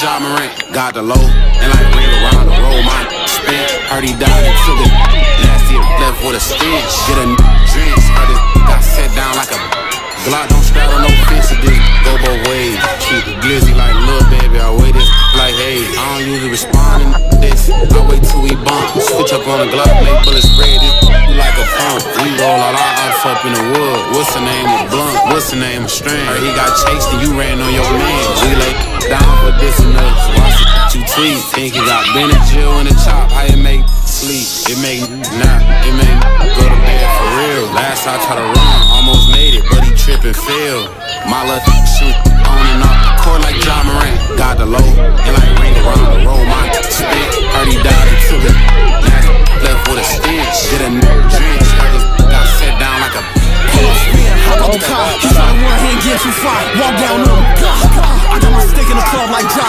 Ja Morant. Got the low, and like ring around the roll, my spin. Heard he died and took it. Nasty left with a stench. Get a drink, heard it got set down like a Glock. Don't straddle no fence, it did go both ways. Keep it glizzy like little baby, I wait this like hey. I don't usually respond in this, I wait till we bump. Switch up on the Glock, make bullets spread this like a pump. We roll all our ops up in the wood. What's the name of Blunt? What's the name of Strand? Heard he got chased and you ran on your man. We lay down for this and that. Watch it, you tweet. Think he got Benadryl in the chop. How it make sleep? It make it make go to bed for real. Last I tried to run, almost made it, but he tripped and failed. My little shoot on and off the court like Ja Morant. Got the low and like ring around the roll. My spit. Heard he died and took it. Left with a stench. Get a drink. Heard it got set down like a hop out the car, he try to run, he ain't get too far. Walk down on him, I got my stick in the club like Ja.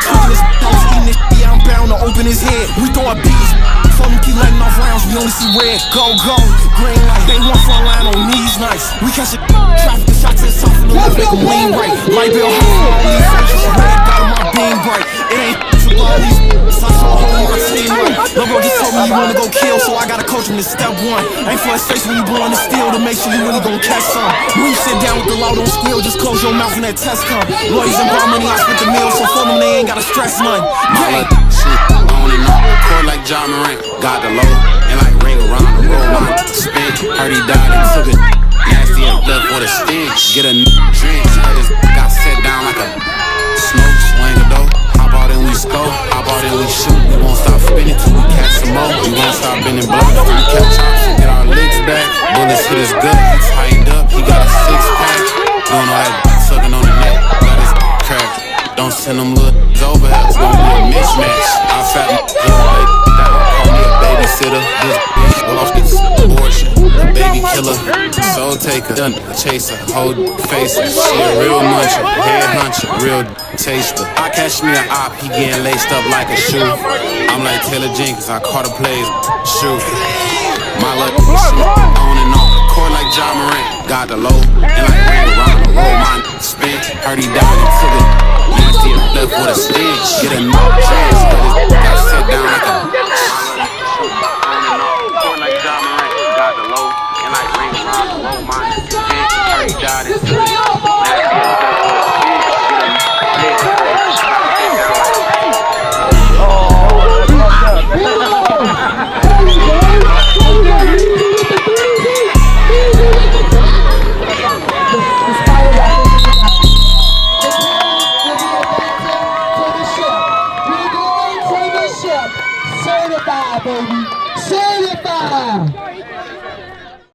Cooking this, I was eating this, yeah, I'm bound to open his head. We throw a beats, for them keep letting off rounds, we only see red. Go, go, green light, they want front line on these nights. We catch it, traffic the shots to the top of the left, make them lean right. Light bill high, all these faces, red, got on my beam bright. It ain't for all these, so I saw a whole my team right. Lil' bro just told me he wanna go kill, so I gotta coach him to step one. Ain't for his face when you blowing the steel to make sure you really gon' catch some. When you sit down with the law, don't squeal, just close your mouth when that test come. Lawyers and bar money, I spent the meal, so for them they ain't gotta stress none. My shit on and off the court like Ja Morant. Got the low and like ring around the roll. My spin, heard he died and took it. Nasty and left with a stench. Get a drink, heard it got set down like a smoke swinger though. Hop out and we score, hop out and we shoot. We won't stop spinning till we catch some more. We won't stop bending blocks till we catch chops and get our legs back. Bullets hit his gut, he tightened up, he got a six-pack. Doing all that sucking on the neck, got his crack. Don't send them little over here, it's gonna be a mismatch. I fat lay down, call me a babysitter. This bitch lost its abortion, a baby killer, soul taker, done chaser, whole facer. She a real muncher, head huncher, real taster. I catch me an op, he getting laced up like a shoe. I'm like Taylor Jenkins, I caught a plays, shoot. My luck shoot on and off the court like Ja Morant. Got the low and like ring around the roll. My spin, heard he died and took it. Nasty and left with a stench. Get a new chance, but it got set down like a court like Ja Morant. Got the low and like ring around the roll. My spin, heard he died and took it. Nasty and left with a Certified, baby. Certified.